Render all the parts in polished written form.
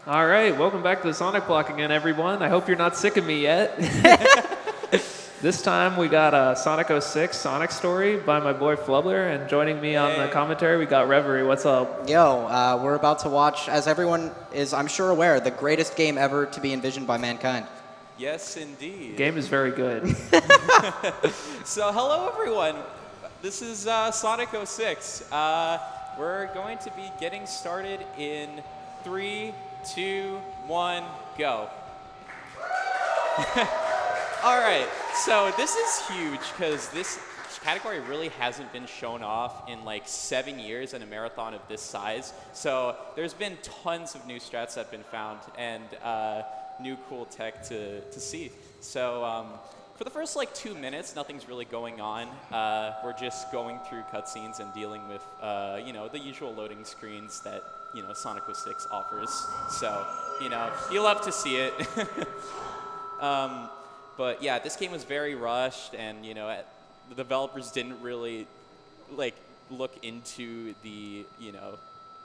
All right, welcome back to the Sonic Block again, everyone. I hope you're not sick of me yet. This time we got Sonic 06 Sonic Story by my boy Flubbler, and joining me on the commentary we got Reverie. What's up? Yo, we're about to watch, as everyone is, I'm sure, aware, the greatest game ever to be envisioned by mankind. Yes, indeed. The game is very good. So, hello everyone. This is Sonic 06. We're going to be getting started in 3, 2, 1, go. All right, so this is huge because this category really hasn't been shown off in like 7 years in a marathon of this size. So there's been tons of new strats that have been found and new cool tech to see. So for the first like 2 minutes, nothing's really going on. We're just going through cutscenes and dealing with the usual loading screens that Sonic 06 offers. So you love to see it. But yeah, this game was very rushed, and the developers didn't really look into the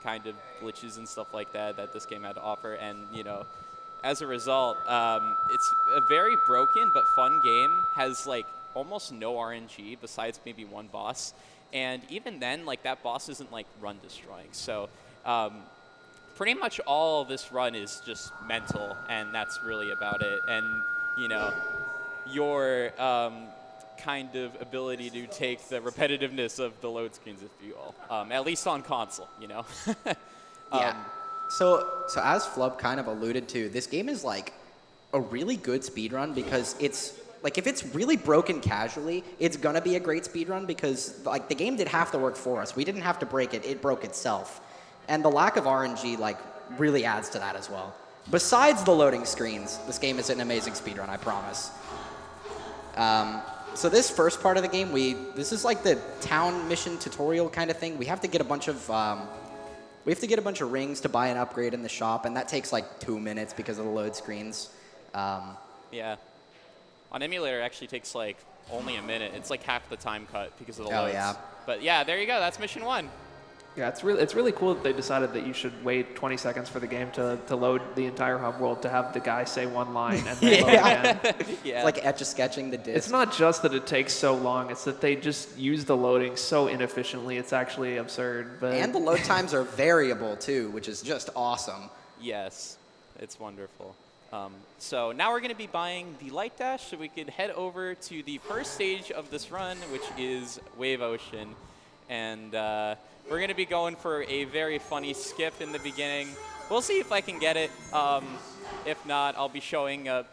kind of glitches and stuff like that this game had to offer, and as a result, it's a very broken but fun game. Has almost no RNG besides maybe one boss, and even then that boss isn't run destroying. So pretty much all this run is just mental, and that's really about it. And your kind of ability to take the repetitiveness of the load screens, if you will, at least on console, Yeah. So as Flub kind of alluded to, this game is a really good speedrun because it's if it's really broken casually, it's gonna be a great speedrun because the game did half the work for us. We didn't have to break it; it broke itself, and the lack of RNG really adds to that as well. Besides the loading screens, this game is an amazing speedrun, I promise. So this first part of the game, this is the town mission tutorial kind of thing. We have to get a bunch of rings to buy an upgrade in the shop, and that takes 2 minutes because of the load screens. Yeah. On emulator, it actually takes only a minute. It's half the time cut because of the Oh loads. yeah. But yeah, there you go. That's mission 1. Yeah, it's really cool that they decided that you should wait 20 seconds for the game to load the entire hub world, to have the guy say one line and then load again. Yeah. It's etch-a-sketching the disc. It's not just that it takes so long, it's that they just use the loading so inefficiently. It's actually absurd. But And the load times are variable too, which is just awesome. Yes, it's wonderful. So now we're going to be buying the Light Dash so we could head over to the first stage of this run, which is Wave Ocean. And we're going to be going for a very funny skip in the beginning. We'll see if I can get it. If not, I'll be showing a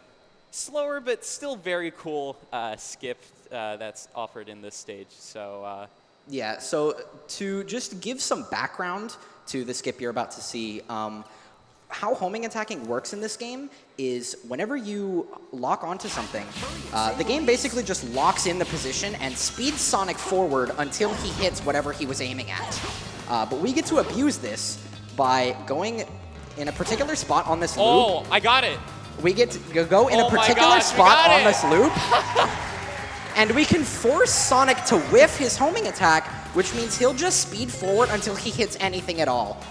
slower but still very cool skip that's offered in this stage. So Yeah, so to just give some background to the skip you're about to see, how homing attacking works in this game is whenever you lock onto something, the game basically just locks in the position and speeds Sonic forward until he hits whatever he was aiming at. But we get to abuse this by going in a particular spot on this loop. Oh, I got it. We get to go in a particular spot on this loop, and we can force Sonic to whiff his homing attack, which means he'll just speed forward until he hits anything at all.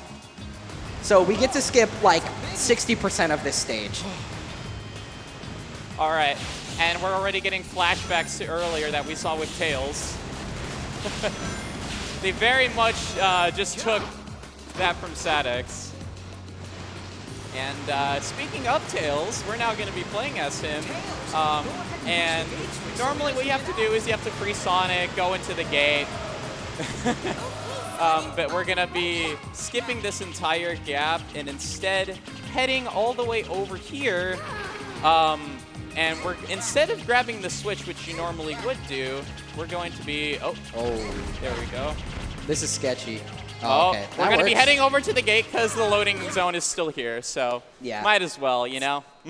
So we get to skip 60% of this stage. All right, and we're already getting flashbacks to earlier that we saw with Tails. They very much just took that from Sadix. And speaking of Tails, we're now going to be playing as him. And normally what you have to do is you have to free Sonic, go into the gate. But we're going to be skipping this entire gap and instead heading all the way over here. And instead of grabbing the switch, which you normally would do, we're going to be... Oh, there we go. This is sketchy. Oh, Okay. we're going to be heading over to the gate because the loading zone is still here. So Yeah. might as well,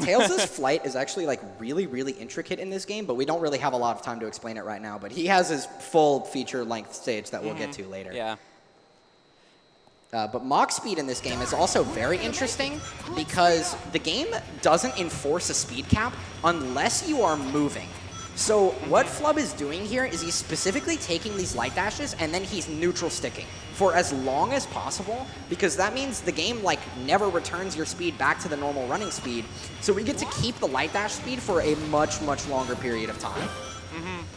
Tails' flight is actually really, really intricate in this game, but we don't really have a lot of time to explain it right now. But he has his full feature-length stage that we'll get to later. Yeah. But Mach speed in this game is also very interesting because the game doesn't enforce a speed cap unless you are moving. So what Flub is doing here is he's specifically taking these light dashes and then he's neutral sticking for as long as possible, because that means the game like never returns your speed back to the normal running speed. So we get to keep the light dash speed for a much, much longer period of time.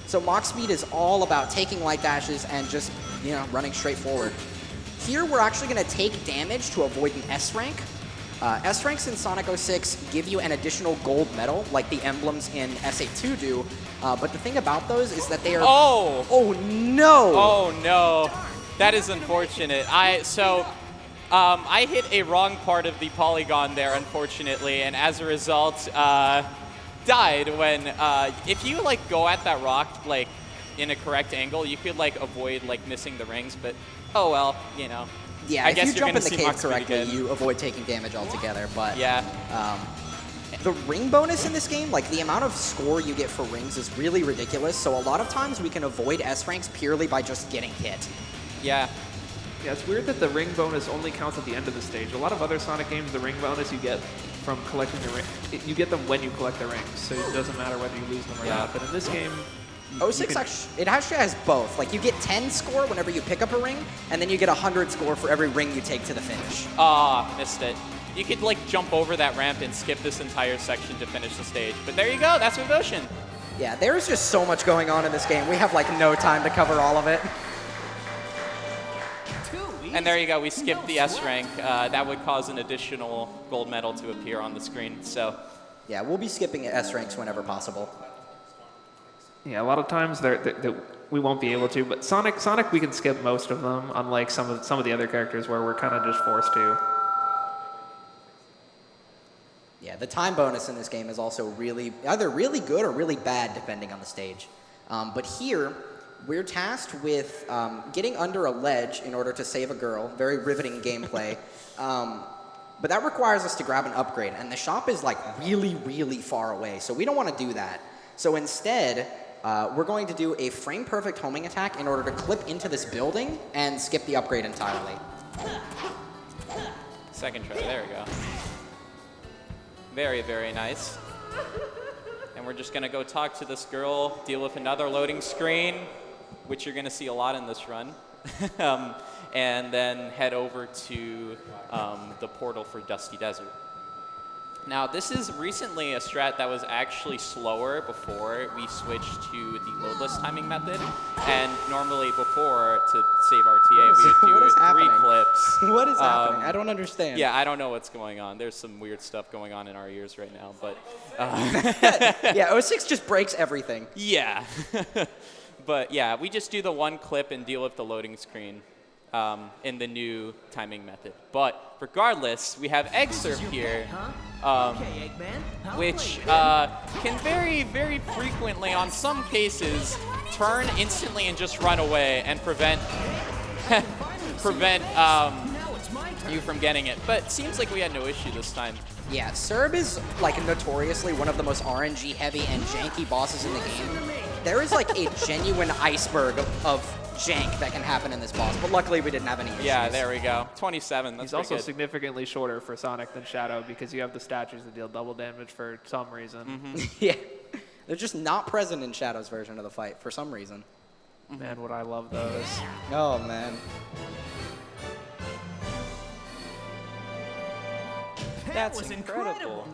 So Mach Speed is all about taking light dashes and just, you know, running straight forward. Here we're actually going to take damage to avoid an S rank. S ranks in Sonic 06 give you an additional gold medal, like the emblems in SA2 do. But the thing about those is that they are... Oh! Oh, no! Oh, no. That is unfortunate. I hit a wrong part of the polygon there, unfortunately, and as a result, died when... if you, like, go at that rock, like, in a correct angle, you could, like, avoid, like, missing the rings, but oh well, you know. Yeah, I if guess you you're jump in gonna the see Mach cave Speed correctly, again. you avoid taking damage altogether, but... Yeah. The ring bonus in this game, like the amount of score you get for rings is really ridiculous, so a lot of times we can avoid S ranks purely by just getting hit. Yeah. Yeah, it's weird that the ring bonus only counts at the end of the stage. A lot of other Sonic games, the ring bonus you get from collecting the ring, you get them when you collect the rings, so it doesn't matter whether you lose them or not. But in this game, 06 actually, it actually has both. Like you get 10 score whenever you pick up a ring, and then you get 100 score for every ring you take to the finish. Ah, missed it. You could like jump over that ramp and skip this entire section to finish the stage. But there you go, that's Revolution. Yeah, there's just so much going on in this game. We have like no time to cover all of it. And there you go, we skipped the S rank. That would cause an additional gold medal to appear on the screen. So yeah, we'll be skipping S ranks whenever possible. yeah, a lot of times we won't be able to, but Sonic we can skip most of them, unlike some of the other characters where we're kind of just forced to. Yeah, the time bonus in this game is also either really good or really bad depending on the stage. But here, we're tasked with getting under a ledge in order to save a girl. Very riveting gameplay. But that requires us to grab an upgrade, and the shop is like really, really far away, so we don't want to do that. So instead, we're going to do a frame-perfect homing attack in order to clip into this building and skip the upgrade entirely. second try, there we go. Very, very nice. And we're just gonna go talk to this girl, deal with another loading screen, which you're gonna see a lot in this run. And then head over to the portal for Dusty Desert. Now, this is recently a strat that was actually slower before we switched to the loadless timing method. And normally before, to save RTA, we would do 3 clips. What is happening? I don't understand. Yeah, I don't know what's going on. There's some weird stuff going on in our ears right now, but... Yeah, 06 just breaks everything. Yeah. But yeah, we just do the 1 clip and deal with the loading screen in the new timing method. But regardless, we have Egg Surf here, which can very, very frequently, on some cases, turn instantly and just run away and prevent you from getting it. But seems like we had no issue this time. Yeah, Serb is like notoriously one of the most RNG heavy and janky bosses in the game. There is like a genuine iceberg of jank that can happen in this boss, but luckily we didn't have any issues. Yeah, there we go. 27, that's He's also good. significantly shorter for Sonic than Shadow because you have the statues that deal double damage for some reason. Yeah, they're just not present in Shadow's version of the fight for some reason. Man, would I love those. Oh, man. That's incredible.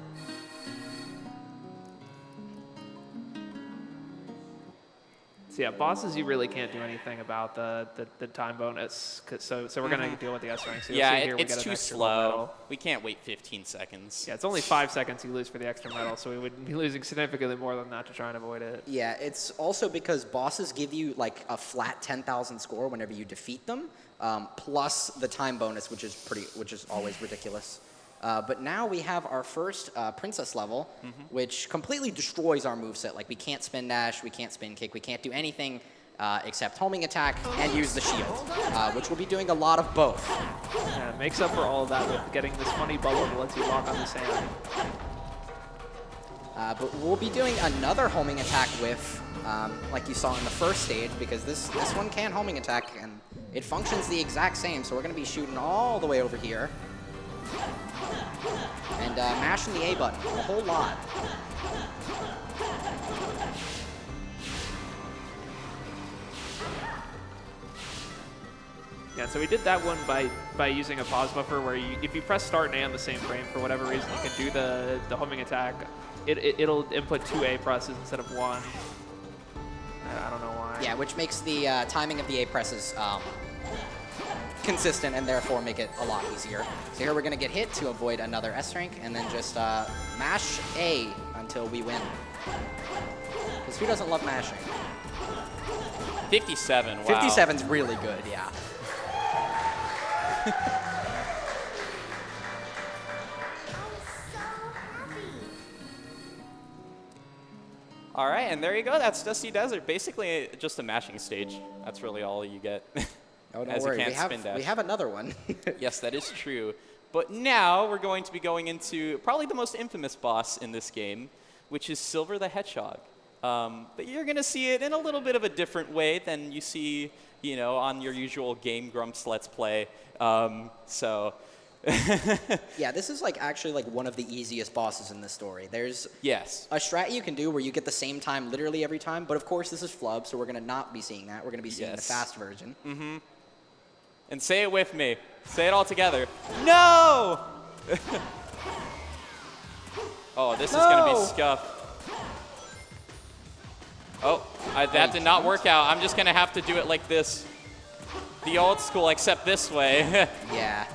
So yeah, bosses you really can't do anything about the time bonus. So we're gonna deal with the S rank. So you'll Yeah, see here we it's get an too extra slow. medal. We can't wait 15 seconds. Yeah, it's only 5 seconds you lose for the extra medal, so we would be losing significantly more than that to try and avoid it. Yeah, it's also because bosses give you like a flat 10,000 score whenever you defeat them, plus the time bonus, which is always ridiculous. But now we have our first princess level, which completely destroys our moveset. Like we can't spin dash, we can't spin kick, we can't do anything except homing attack and use the shield, which we'll be doing a lot of both. Yeah, it makes up for all of that with getting this funny bubble that lets you walk on the sand. But we'll be doing another homing attack with, like you saw in the first stage, because this one can homing attack and it functions the exact same. So we're going to be shooting all the way over here. And mashing the A button a whole lot. Yeah, so we did that one by using a pause buffer where if you press start and A on the same frame, for whatever reason, you can do the homing attack. It'll input 2 A presses instead of 1. I don't know why. Yeah, which makes the timing of the A presses consistent and therefore make it a lot easier. So here we're going to get hit to avoid another S rank and then just mash A until we win. Because who doesn't love mashing? 57, wow. 57's really good, yeah. All right, and there you go. That's Dusty Desert. Basically, just a mashing stage. That's really all you get. Oh, don't as worry. You can't spin dash. We have another one. Yes, that is true. But now we're going to be going into probably the most infamous boss in this game, which is Silver the Hedgehog. But you're going to see it in a little bit of a different way than you see, you know, on your usual Game Grumps Let's Play. Yeah, this is like actually like one of the easiest bosses in this story. There's yes. a strat you can do where you get the same time literally every time, but of course this is Flub, so we're going to not be seeing that. We're going to be seeing the fast version. Mm-hmm. And say it with me. Say it all together. No! Oh, this is going to be scuffed. Oh, that did not work out. I'm just going to have to do it like this. The old school, except this way. Yeah.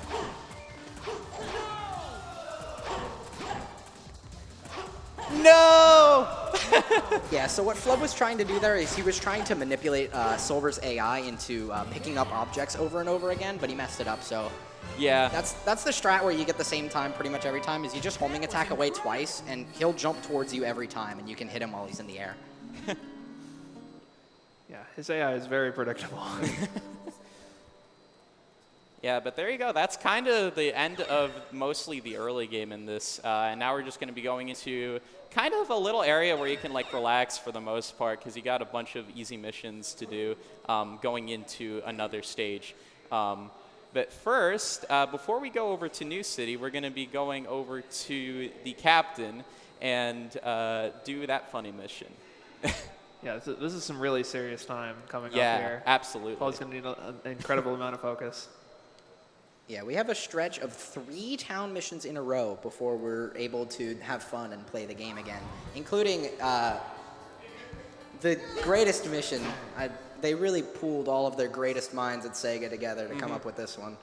No! Yeah, so what Flub was trying to do there is he was trying to manipulate Silver's AI into picking up objects over and over again, but he messed it up, so... Yeah. That's the strat where you get the same time pretty much every time, is you just homing attack away twice, and he'll jump towards you every time, and you can hit him while he's in the air. Yeah, his AI is very predictable. Yeah, but there you go. That's kind of the end of mostly the early game in this. And now we're just going to be going into kind of a little area where you can like relax for the most part because you got a bunch of easy missions to do going into another stage. But first, before we go over to New City, we're going to be going over to the captain and do that funny mission. Yeah, this is some really serious time coming up here. Yeah, absolutely. Paul's going to need an incredible amount of focus. Yeah, we have a stretch of 3 town missions in a row before we're able to have fun and play the game again, including the greatest mission. They really pooled all of their greatest minds at Sega together to come up with this one.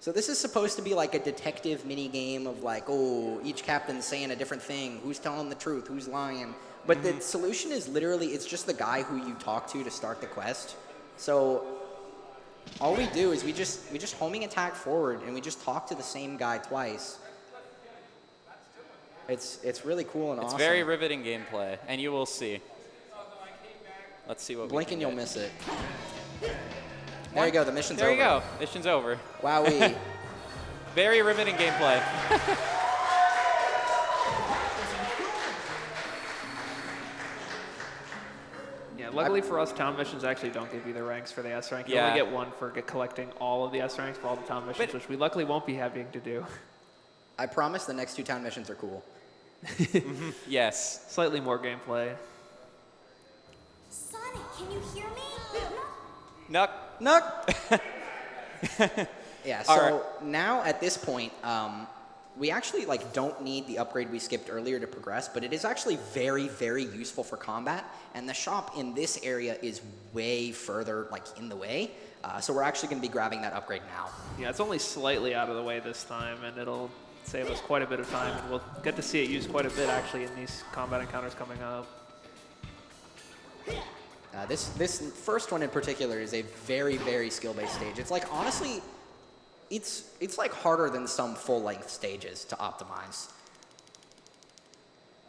So this is supposed to be like a detective mini game of like, oh, each captain's saying a different thing. Who's telling the truth? Who's lying? But the solution is literally, it's just the guy who you talk to start the quest. So all we do is we just homing attack forward and we just talk to the same guy twice. It's really cool and awesome. It's very riveting gameplay, and you will see. Let's see what Blink we can and you'll get. miss it. There you go, the mission's over. There you go, mission's over. Wowee. Very riveting gameplay. Yeah, luckily for us, town missions actually don't give you the ranks for the S rank. You Yeah. only get 1 for collecting all of the S ranks for all the town missions, which we luckily won't be having to do. I promise the next 2 town missions are cool. Yes. Slightly more gameplay. Sonic, can you hear me? Nuck. Nuck! Yeah, so now at this point, we actually like don't need the upgrade we skipped earlier to progress, but it is actually very, very useful for combat. And the shop in this area is way further like in the way. So we're actually going to be grabbing that upgrade now. Yeah, it's only slightly out of the way this time, and it'll save us quite a bit of time. And we'll get to see it used quite a bit actually in these combat encounters coming up. This first one in particular is a very, very skill-based stage. It's like, honestly, it's like harder than some full-length stages to optimize.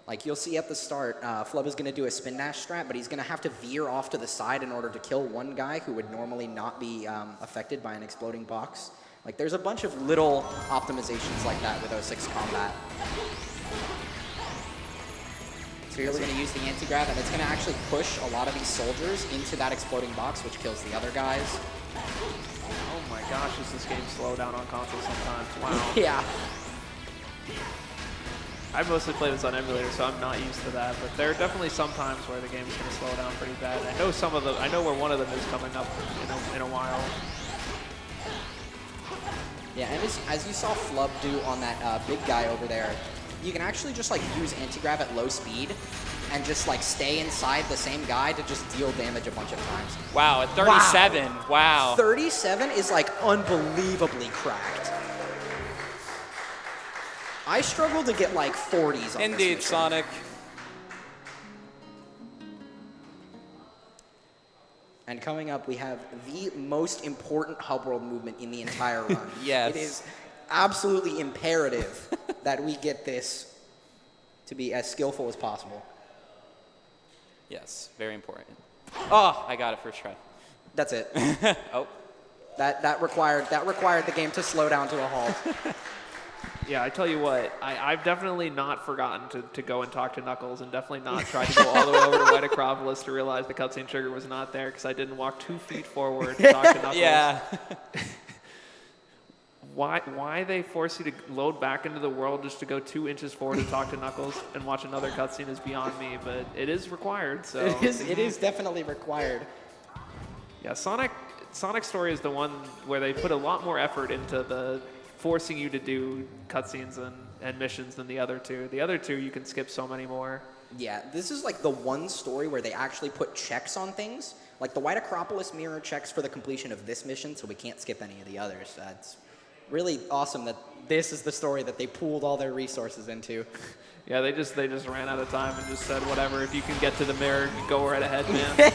Like, you'll see at the start, Flub is going to do a spin dash strat, but he's going to have to veer off to the side in order to kill one guy who would normally not be affected by an exploding box. Like, there's a bunch of little optimizations like that with 06 Combat. So here we're going to use the anti-grav, and it's going to actually push a lot of these soldiers into that exploding box, which kills the other guys. Oh my gosh, does this game slow down on console sometimes? Wow. Yeah. I mostly play this on emulator, so I'm not used to that. But there are definitely some times where the game's going to slow down pretty bad. I know some of them. I know where one of them is coming up in a while. Yeah, and as you saw Flub do on that big guy over there, you can actually just like use anti-grav at low speed and just like stay inside the same guy to just deal damage a bunch of times. Wow, at 37. Wow. 37 is like unbelievably cracked. I struggle to get like 40s on Indeed, this mission. Sonic. And coming up, we have the most important hub world movement in the entire run. Yes. It is absolutely imperative that we get this to be as skillful as possible. Yes, very important. Oh, I got it first try. That's it. Oh. That required the game to slow down to a halt. Yeah, I tell you what, I've definitely not forgotten to go and talk to Knuckles, and definitely not tried to go all the way over to White Acropolis to realize the cutscene trigger was not there because I didn't walk 2 feet forward to talk to Knuckles. Yeah. Why they force you to load back into the world just to go 2 inches forward to talk to Knuckles and watch another cutscene is beyond me, but it is required. So It is definitely required. Yeah, Sonic's story is the one where they put a lot more effort into the forcing you to do cutscenes and missions than the other two. The other two you can skip so many more. Yeah, this is like the one story where they actually put checks on things. Like the White Acropolis mirror checks for the completion of this mission, so we can't skip any of the others. It's really awesome that this is the story that they pooled all their resources into. Yeah, they just ran out of time and just said, whatever, if you can get to the mirror, go right ahead, man.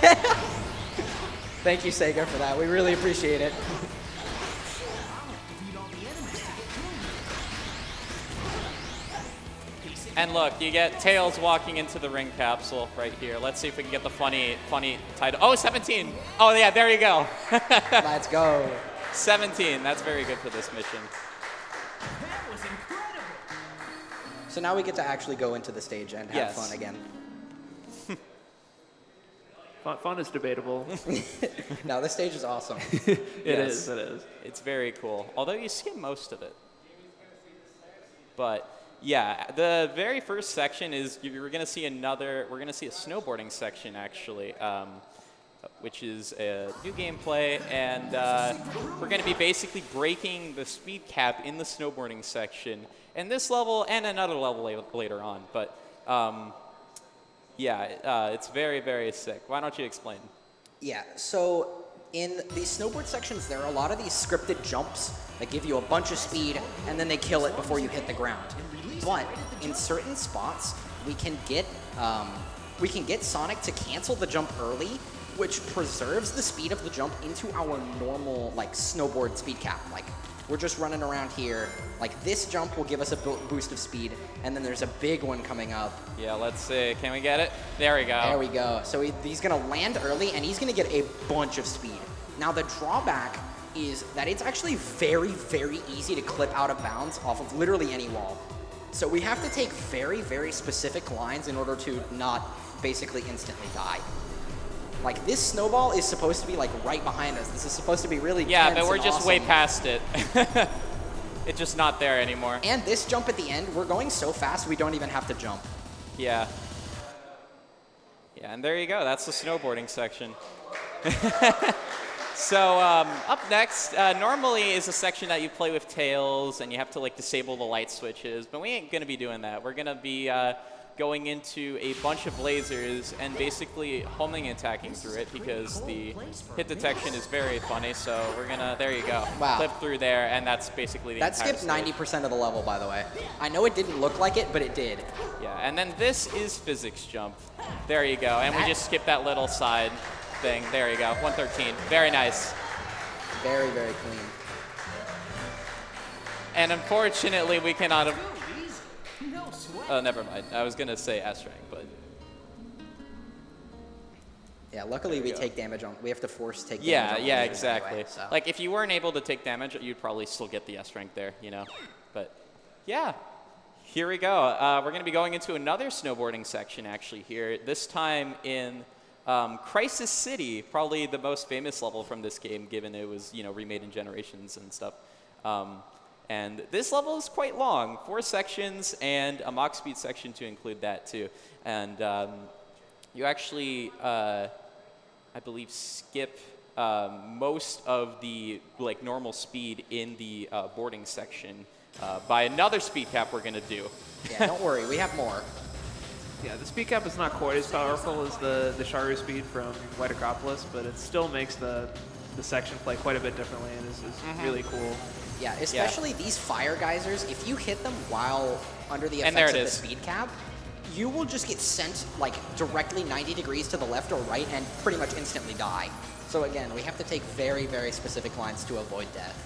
Thank you, Sega, for that. We really appreciate it. And look, you get Tails walking into the ring capsule right here. Let's see if we can get the funny title. Oh, 17. Oh, yeah, there you go. Let's go. 17. That's very good for this mission. That was incredible. So now we get to actually go into the stage and have Yes. fun again. Fun is debatable. No, this stage is awesome. It Yes. is. It's very cool. Although you skip most of it. But yeah, the very first section is we're going to see a snowboarding section actually, which is a new gameplay, and we're going to be basically breaking the speed cap in the snowboarding section in this level and another level later on. But yeah, it's very, very sick. Why don't you explain? Yeah, so in the snowboard sections, there are a lot of these scripted jumps that give you a bunch of speed, and then they kill it before you hit the ground. But in certain spots, we can get Sonic to cancel the jump early, which preserves the speed of the jump into our normal like snowboard speed cap. Like we're just running around here. Like this jump will give us a boost of speed, and then there's a big one coming up. Yeah, let's see. Can we get it? There we go. There we go. So he's going to land early, and he's going to get a bunch of speed. Now, the drawback is that it's actually very, very easy to clip out of bounds off of literally any wall. So we have to take very, very specific lines in order to not basically instantly die. Like, this snowball is supposed to be, like, right behind us. This is supposed to be really Yeah, tense but we're and just way awesome. past it. It's just not there anymore. And this jump at the end, we're going so fast we don't even have to jump. Yeah. Yeah, and there you go. That's the snowboarding section. So up next, normally is a section that you play with Tails, and you have to like disable the light switches. But we ain't gonna be doing that. We're gonna be going into a bunch of lasers and basically homing attacking through it because the hit detection is very funny. So we're gonna, there you go, Wow. clip through there, and that's basically the That entire skipped stage. 90% of the level, by the way. I know it didn't look like it, but it did. Yeah, and then this is physics jump. There you go, and we That- just skip that little side thing. There you go, 113. Very nice. Very, very clean. And unfortunately, we cannot have. Go easy. No sweat. Oh, never mind. I was gonna say S rank, but Yeah, luckily we go. take damage on. We have to force take damage yeah, on yeah, lasers exactly. anyway, so. Like if you weren't able to take damage, you'd probably still get the S rank there, you know. But yeah, here we go. We're gonna be going into another snowboarding section actually here. This time in Crisis City, probably the most famous level from this game, given it was remade in Generations and stuff. And this level is quite long, 4 sections and a Mach speed section to include that too. And you actually, I believe, skip most of the normal speed in the boarding section by another speed cap we're gonna do. Yeah, don't worry, we have more. Yeah, the speed cap is not quite as powerful as the Sharu speed from White Acropolis, but it still makes the section play quite a bit differently and is really cool. Yeah, especially these fire geysers, if you hit them while under the effects of the speed cap, you will just get sent directly 90 degrees to the left or right and pretty much instantly die. So again, we have to take very, very specific lines to avoid death.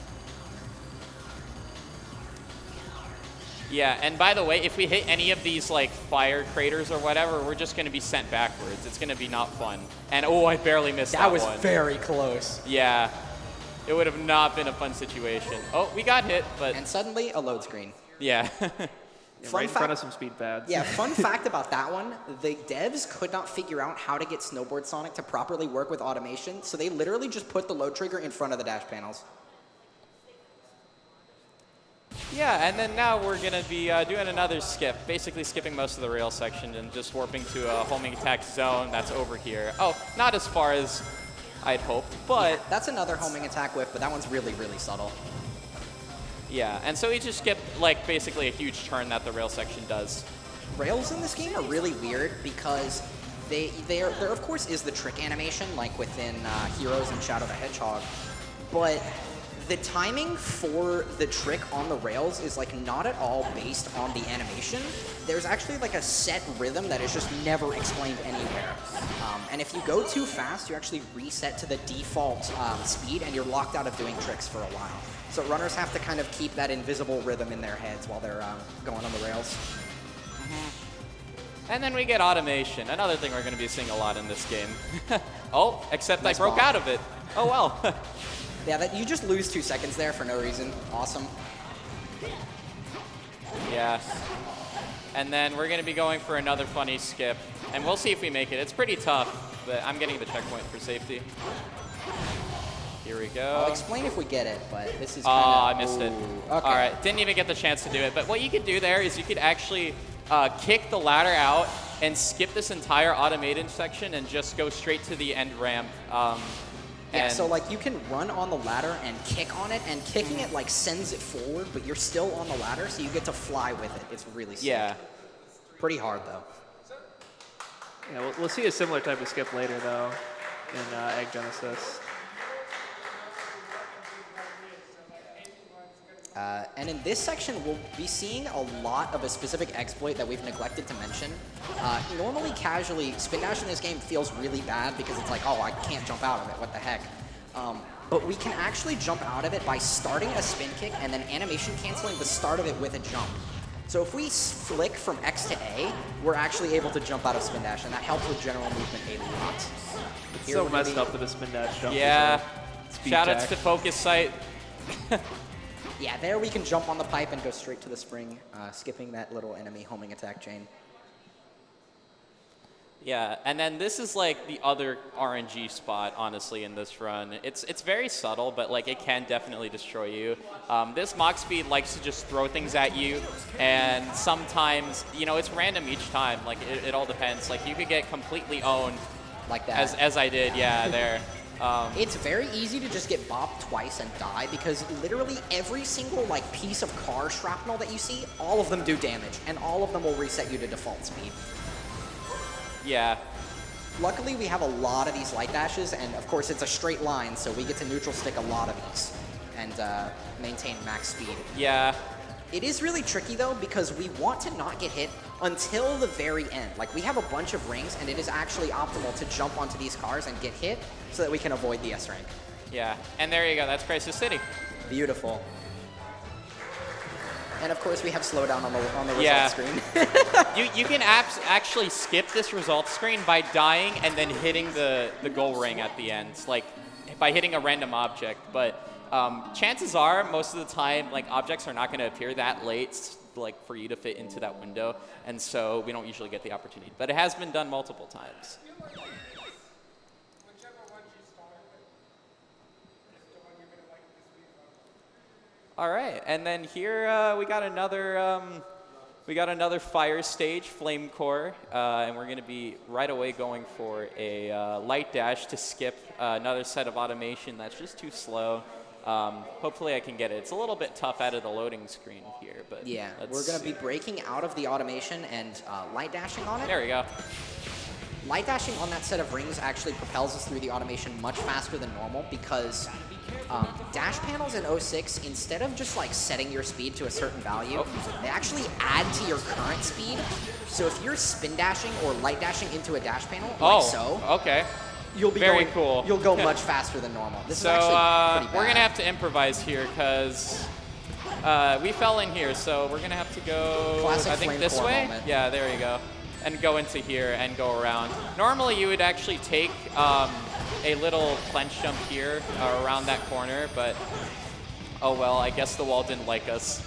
Yeah, and by the way, if we hit any of these fire craters or whatever, we're just going to be sent backwards. It's going to be not fun. And oh, I barely missed that one. That was very close. Yeah, it would have not been a fun situation. Oh, we got hit, but... And suddenly, a load screen. Yeah. Right in front of some speed pads. Yeah, fun fact about that one, the devs could not figure out how to get Snowboard Sonic to properly work with automation, so they literally just put the load trigger in front of the dash panels. Yeah, and then now we're going to be doing another skip, basically skipping most of the rail section and just warping to a homing attack zone that's over here. Oh, not as far as I'd hoped, but... Yeah, that's another homing attack whiff, but that one's really, really subtle. Yeah, and so we just skip, basically a huge turn that the rail section does. Rails in this game are really weird because there of course is the trick animation, like within Heroes and Shadow the Hedgehog, but the timing for the trick on the rails is not at all based on the animation. There's actually a set rhythm that is just never explained anywhere. And if you go too fast, you actually reset to the default speed and you're locked out of doing tricks for a while. So runners have to kind of keep that invisible rhythm in their heads while they're going on the rails. And then we get automation, another thing we're going to be seeing a lot in this game. Oh, except nice I broke out of it. Oh well. Yeah, you just lose 2 seconds there for no reason. Awesome. Yeah. And then we're going to be going for another funny skip. And we'll see if we make it. It's pretty tough, but I'm getting the checkpoint for safety. Here we go. I'll explain if we get it, but this is Oh, I missed it. Okay. All right, didn't even get the chance to do it. But what you could do there is you could actually kick the ladder out and skip this entire automated section and just go straight to the end ramp. Yeah, so you can run on the ladder and kick on it, and kicking it sends it forward, but you're still on the ladder, so you get to fly with it. It's really sick. Yeah. Pretty hard, though. Yeah, we'll see a similar type of skip later, though, in Egg Genesis. And in this section, we'll be seeing a lot of a specific exploit that we've neglected to mention. Normally, casually, spin dash in this game feels really bad because it's oh, I can't jump out of it, what the heck. But we can actually jump out of it by starting a spin kick and then animation canceling the start of it with a jump. So if we flick from X to A, we're actually able to jump out of spin dash, and that helps with general movement a lot. It's so messed up that the spin dash jump. Yeah. Shoutouts to Focus Sight. Yeah, there we can jump on the pipe and go straight to the spring, skipping that little enemy homing attack chain. Yeah, and then this is the other RNG spot, honestly, in this run. It's very subtle, but it can definitely destroy you. This Mach speed likes to just throw things at you, and sometimes, it's random each time. It all depends. You could get completely owned. Like that. As I did, yeah, there. It's very easy to just get bopped twice and die because literally every single piece of car shrapnel that you see, all of them do damage, and all of them will reset you to default speed. Yeah. Luckily, we have a lot of these light dashes, and of course it's a straight line, so we get to neutral stick a lot of these and maintain max speed. Yeah. It is really tricky, though, because we want to not get hit until the very end. We have a bunch of rings, and it is actually optimal to jump onto these cars and get hit so that we can avoid the S rank. Yeah, and there you go. That's Crisis City. Beautiful. And of course, we have slowdown on the result screen. you can actually skip this result screen by dying and then hitting the goal ring at the end, by hitting a random object. But chances are, most of the time, objects are not going to appear that late, for you to fit into that window, and so we don't usually get the opportunity. But it has been done multiple times. All right, and then here we got another fire stage, flame core, and we're going to be right away going for a light dash to skip another set of automation that's just too slow. Hopefully I can get it. It's a little bit tough out of the loading screen here, but yeah, we're going to be breaking out of the automation and light dashing on it. There we go. Light dashing on that set of rings actually propels us through the automation much faster than normal because dash panels in 06, instead of just like setting your speed to a certain value, they actually add to your current speed. So if you're spin dashing or light dashing into a dash panel, like so, okay. You'll be Very cool. You'll go much faster than normal. This So is actually pretty bad. we're going to have to improvise here because we fell in here, so we're going to have to go, Classic I think flame this core way? moment. Yeah, there you go. And go into here and go around. Normally you would actually take a little clench jump here around that corner, but oh well, I guess the wall didn't like us.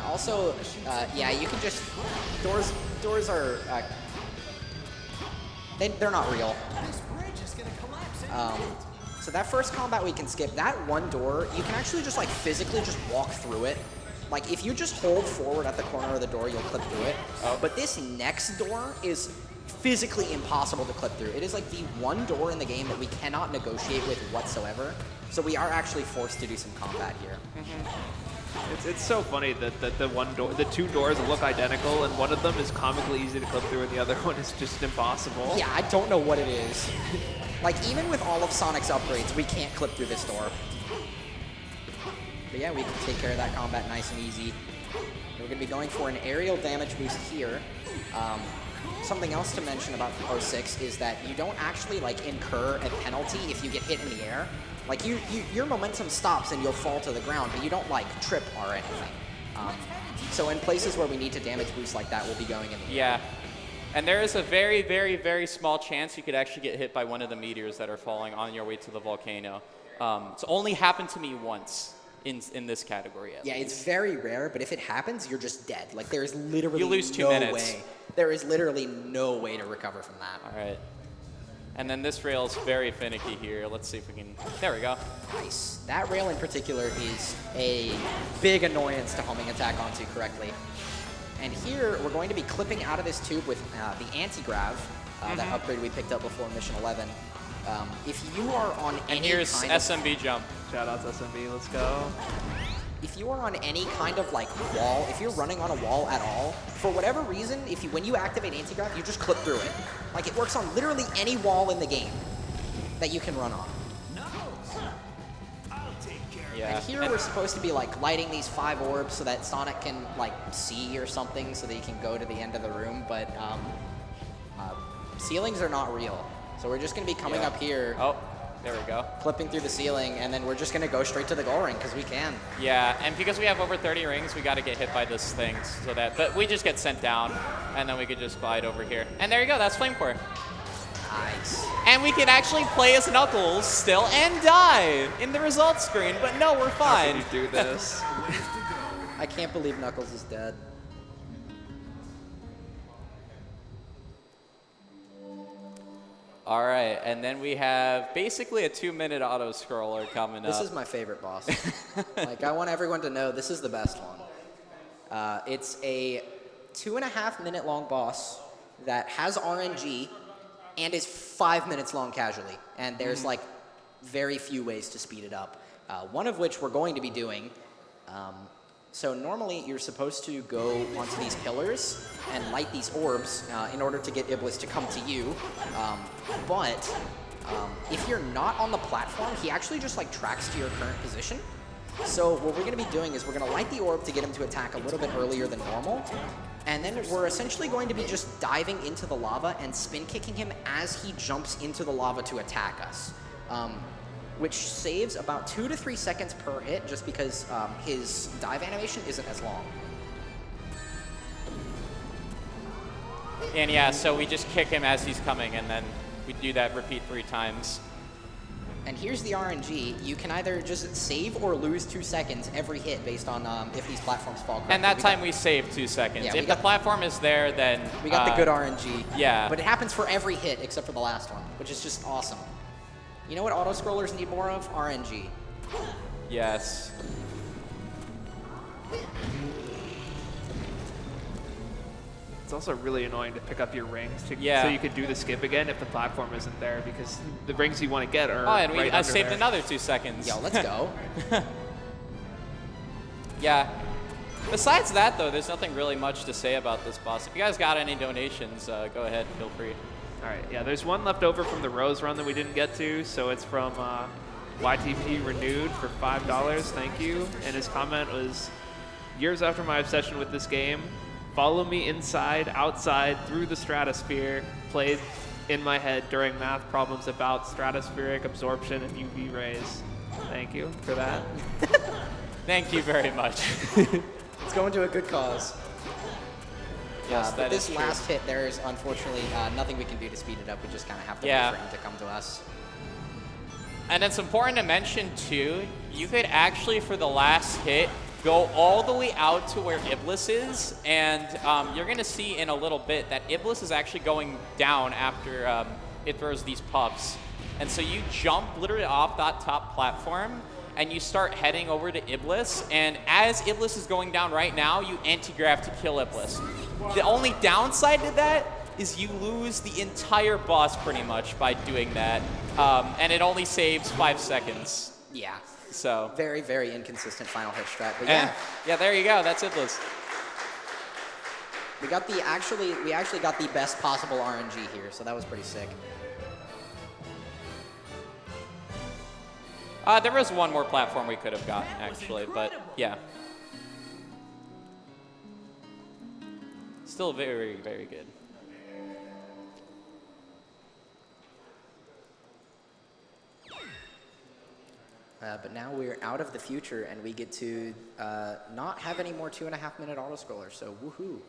Also, yeah, you can just doors are they're not real. This bridge is gonna collapse in a minute. So that first combat we can skip. That one door, you can actually just like physically just walk through it. Like if you just hold forward at the corner of the door, you'll clip through it. But this next door is physically impossible to clip through. It is like the one door in the game that we cannot negotiate with whatsoever. So we are actually forced to do some combat here. It's so funny that the two doors look identical, and one of them is comically easy to clip through, and the other one is just impossible. Yeah, I don't know what it is. Like even with all of Sonic's upgrades, we can't clip through this door. But yeah, we can take care of that combat nice and easy. We're going to be going for an aerial damage boost here. Something else to mention about 06 is that you don't actually like incur a penalty if you get hit in the air. Like your momentum stops and you'll fall to the ground, but you don't like trip or anything. So in places where we need to damage boost like that, we'll be going in the air. Yeah. And there is a very, very, very small chance you could actually get hit by one of the meteors that are falling on your way to the volcano. It's only happened to me once in this category. Yeah, it's very rare, but if it happens, you're just dead. Like there is literally You lose 2 no minutes. way. There is literally no way to recover from that. All right. And then this rail's very finicky here. Let's see if we can... There we go. Nice. That rail in particular is a big annoyance to homing attack onto correctly. And here, we're going to be clipping out of this tube with the anti-grav, that upgrade we picked up before Mission 11. If you are on And any here's kind of, SMB jump. Shout out to SMB, let's go. if you are on any kind of like wall, if you're running on a wall at all, for whatever reason, when you activate anti-grav, you just clip through it. Like it works on literally any wall in the game that you can run on. I'll take care of Yeah. And here we're supposed to be like lighting these 5 orbs so that Sonic can like see or something so that he can go to the end of the room, but ceilings are not real. So we're just going to be coming up here, Oh, there we go. clipping through the ceiling, and then we're just going to go straight to the goal ring because we can. Yeah, and because we have over 30 rings, we got to get hit by this thing so that... But we just get sent down, and then we could just glide over here. And there you go, that's Flame Core. Nice. And we can actually play as Knuckles still and die in the results screen, but no, we're How fine. can you do this? I can't believe Knuckles is dead. All right, and then we have basically a 2-minute auto-scroller coming This up. is my favorite boss. Like, I want everyone to know this is the best one. It's a 2.5-minute long boss that has RNG and is 5 minutes long casually. And there's like very few ways to speed it up. One of which we're going to be doing. So normally you're supposed to go onto these pillars and light these orbs in order to get Iblis to come to you. But if you're not on the platform, he actually just like tracks to your current position. So what we're going to be doing is we're going to light the orb to get him to attack a little bit earlier than normal. And then we're essentially going to be just diving into the lava and spin kicking him as he jumps into the lava to attack us. Which saves about 2 to 3 seconds per hit just because his dive animation isn't as long. And yeah, so we just kick him as he's coming, and then we do that repeat 3 times. And here's the RNG. You can either just save or lose 2 seconds every hit based on if these platforms fall correctly. And that time we save 2 seconds. Yeah, if the platform is there, then... We got the good RNG. Yeah. But it happens for every hit except for the last one, which is just awesome. You know what auto-scrollers need more of? RNG. Yes. It's also really annoying to pick up your rings so Yeah. you could do the skip again if the platform isn't there, because the rings you want to get are Oh, and right I under saved there. another 2 seconds. Yo, let's go. Yeah. Besides that, though, there's nothing really much to say about this boss. If you guys got any donations, go ahead, feel free. All right, yeah, there's one left over from the Rose run that we didn't get to, so it's from YTP Renewed for $5. Thank you. And his comment was, years after my obsession with this game, follow me inside, outside, through the stratosphere, played in my head during math problems about stratospheric absorption and UV rays. Thank you for that. Thank you very much. It's going to a good cause. Yes, But that this is true. last hit, there is unfortunately nothing we can do to speed it up. We just kind of have to Yeah. wait for him to come to us. And it's important to mention, too, you could actually, for the last hit, go all the way out to where Iblis is, and you're going to see in a little bit that Iblis is actually going down after it throws these puffs. And so you jump literally off that top platform, and you start heading over to Iblis, and as Iblis is going down right now, you anti-grav to kill Iblis. The only downside to that is you lose the entire boss pretty much by doing that, and it only saves 5 seconds. Yeah. So, Very, very inconsistent final hit strat. But yeah, yeah, there you go. That's Iblis. we actually got the best possible RNG here, so that was pretty sick. There was one more platform we could have gotten, actually, but yeah. Still very, very good. But now we're out of the future, and we get to not have any more 2.5-minute autoscrollers, so woohoo.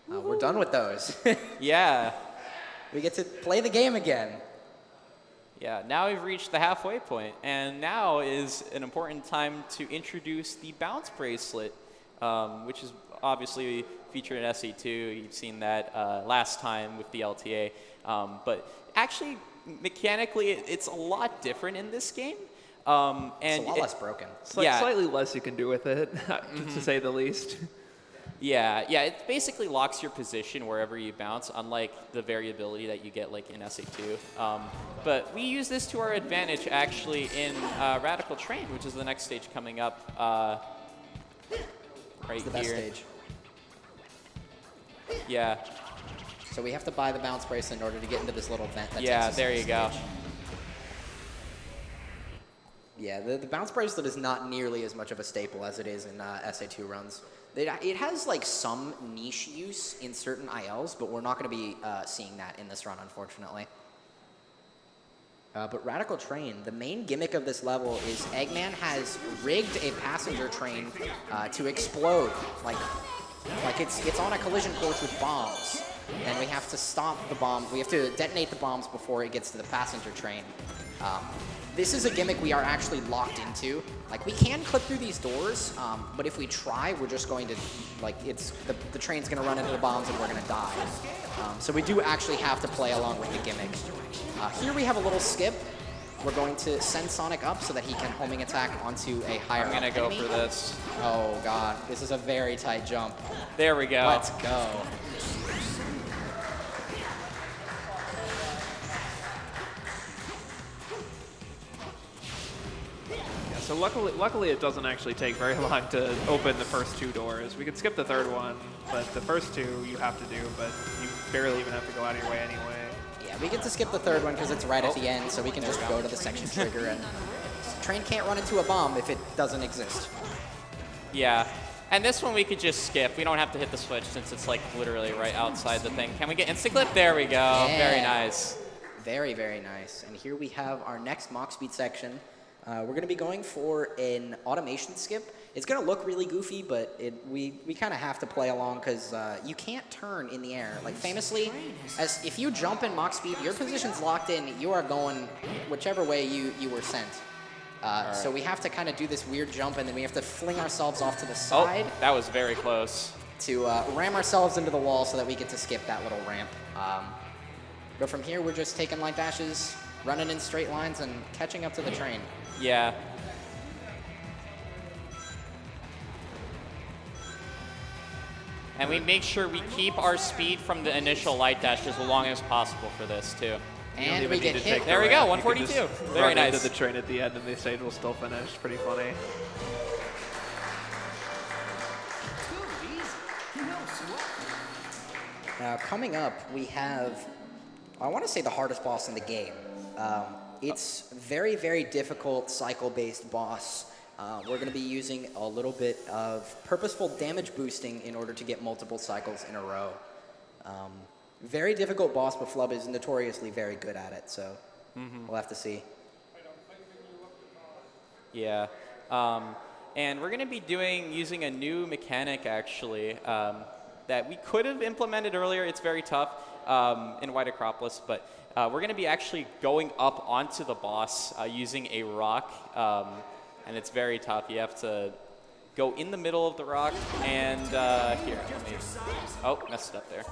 We're done with those. Yeah. We get to play the game again. Yeah, now we've reached the halfway point, and now is an important time to introduce the bounce bracelet, which is obviously featured in SE2. You've seen that last time with the LTA. But actually, mechanically, it's a lot different in this game. And It's a lot less broken. Yeah. Slightly less you can do with it, to say the least. Yeah, it basically locks your position wherever you bounce, unlike the variability that you get like in SA2. But we use this to our advantage actually in Radical Train, which is the next stage coming up right It's the best here. stage. Yeah, So we have to buy the bounce bracelet in order to get into this little vent that yeah, takes us there to you the go. stage. Yeah, the bounce bracelet is not nearly as much of a staple as it is in SA2 runs. It has like some niche use in certain ILs, but we're not going to be seeing that in this run, unfortunately. But Radical Train, the main gimmick of this level is Eggman has rigged a passenger train to explode, like it's on a collision course with bombs, and we have to stop the bomb. We have to detonate the bombs before it gets to the passenger train. This is a gimmick we are actually locked into. Like, we can clip through these doors, but if we try, we're just going to, like, the train's gonna run into the bombs and we're gonna die. So we do actually have to play along with the gimmick. Here we have a little skip. We're going to send Sonic up so that he can homing attack onto a higher I'm gonna go enemy. for this. Oh god, this is a very tight jump. There we go. Let's go. Yeah, so luckily it doesn't actually take very long to open the first 2 doors. We could skip the third one, but the first 2 you have to do, but you barely even have to go out of your way anyway. Yeah, we get to skip the third one because it's right at the end, so we can just go to the section trigger, and train can't run into a bomb if it doesn't exist. Yeah. And this one we could just skip. We don't have to hit the switch since it's like literally right outside the thing. Can we get instant clip? There we go. Yeah. Very nice. Very, very nice. And here we have our next Mach Speed section. We're going to be going for an automation skip. It's going to look really goofy, but we kind of have to play along because you can't turn in the air. Like, famously, as if you jump in Mach Speed, your position's locked in. You are going whichever way you were sent. So we have to kind of do this weird jump, and then we have to fling ourselves off to the side Oh, that was very close. to ram ourselves into the wall so that we get to skip that little ramp. But from here, we're just taking light dashes, running in straight lines, and catching up to the train. Yeah. And we make sure we keep our speed from the initial light dash as long as possible for this, too. You don't And even we need get to hit. take There we the go, ramp. You can 142. just Very run nice. into the train at the end, and the stage will still finish. Pretty funny. Too easy. No sweat. Now, coming up, we have, I want to say the hardest boss in the game. It's very, very difficult cycle-based boss. We're going to be using a little bit of purposeful damage boosting in order to get multiple cycles in a row. Very difficult boss, but Flub is notoriously very good at it, so we'll have to see. Yeah. And we're going to be using a new mechanic, actually, that we could have implemented earlier. It's very tough in White Acropolis, but we're going to be actually going up onto the boss using a rock, and it's very tough. You have to go in the middle of the rock, and here, let me, oh, messed it up there.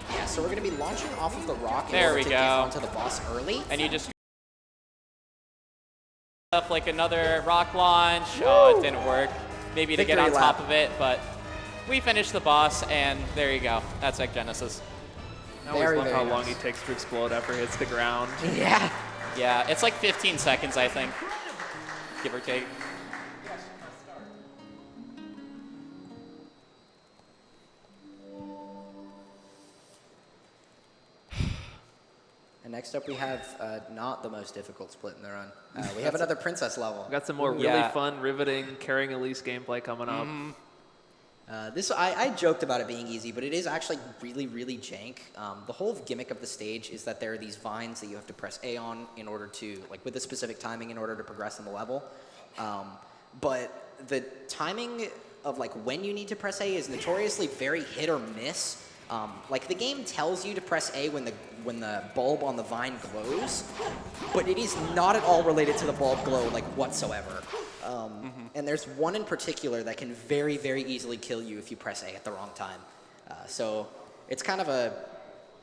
Yeah, so we're going to be launching off of the rock in There order we to go. get onto the boss early. And you just up like another rock launch. Oh, it didn't work. Maybe to get on Victory top lap. of it, but we finished the boss, and there you go. That's Egg Genesis. I always Very, love very how long nice. he takes to explode after he hits the ground. Yeah. Yeah, it's like 15 seconds, I think, give or take. And next up, we have not the most difficult split in the run. We have another princess level. We got some more really Yeah. fun, riveting, carrying Elise gameplay coming up. I joked about it being easy, but it is actually really, really jank. The whole gimmick of the stage is that there are these vines that you have to press A on in order to, like with a specific timing in order to progress in the level. But the timing of like when you need to press A is notoriously very hit or miss. Like the game tells you to press A when the bulb on the vine glows, but it is not at all related to the bulb glow like whatsoever. And there's one in particular that can very, very easily kill you if you press A at the wrong time. So it's kind of a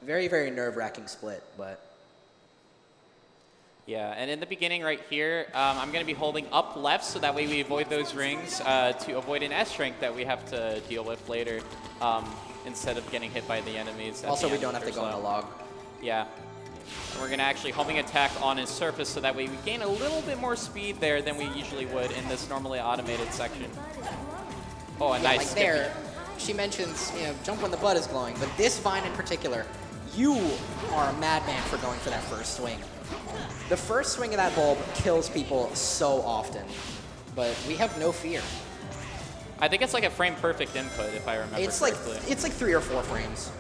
very, very nerve-wracking split, but Yeah, and in the beginning right here, I'm going to be holding up left so that way we avoid those rings to avoid an S rank that we have to deal with later instead of getting hit by the enemies. at also the we end don't have if to go they're in a slow. log. Yeah. And we're going to actually homing attack on his surface so that way we gain a little bit more speed there than we usually would in this normally automated section. Oh, a Yeah, nice like sticky. there, she mentions, jump when the butt is glowing, but this vine in particular, you are a madman for going for that first swing. The first swing of that bulb kills people so often, but we have no fear. I think it's like a frame perfect input if I remember It's like correctly. 3 or 4 frames.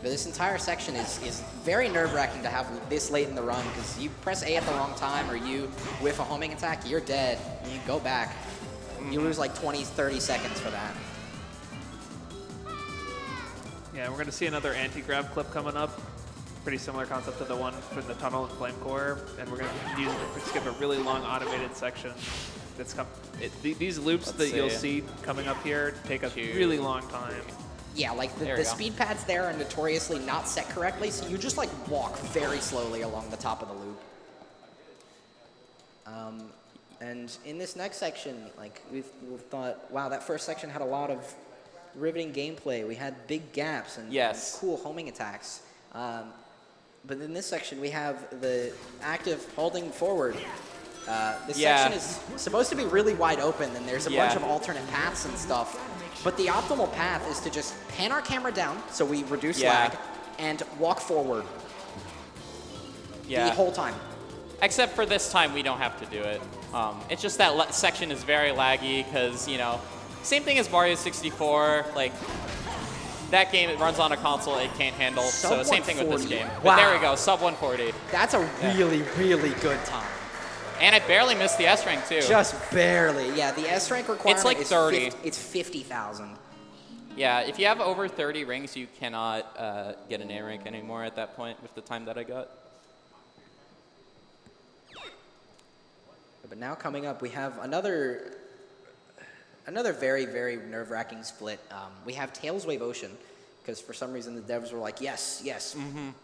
But this entire section is very nerve-wracking to have this late in the run, because you press A at the wrong time or you whiff a homing attack, you're dead. You go back. You lose like 20, 30 seconds for that. Yeah, we're going to see another anti-grab clip coming up. Pretty similar concept to the one from the tunnel and flame core, and we're going to use it to skip a really long automated section. That's these loops Let's that you'll see. see coming up here take a Two. really long time. Yeah, like There the we go. speed pads there are notoriously not set correctly, so you just like walk very slowly along the top of the loop. And in this next section, like we've thought, wow, that first section had a lot of riveting gameplay. We had big gaps and Yes. cool homing attacks. But in this section, we have the active holding forward. This Yeah. section is supposed to be really wide open, and there's a bunch Yeah. of alternate paths and stuff. But the optimal path is to just pan our camera down so we reduce Yeah. lag and walk forward Yeah. the whole time. Except for this time, we don't have to do it. It's just that section is very laggy because, same thing as Mario 64. Like, that game, it runs on a console it can't handle. Sub So same thing with this 140. game. Wow. But there we go, sub 140. That's a really, really good time. And I barely missed the S rank, too. Just barely. Yeah, the S rank requirement like is 30. It's 50,000. Yeah, if you have over 30 rings, you cannot get an A rank anymore at that point with the time that I got. But now coming up, we have another very, very nerve-wracking split. We have Tails Wave Ocean, because for some reason the devs were like, yes,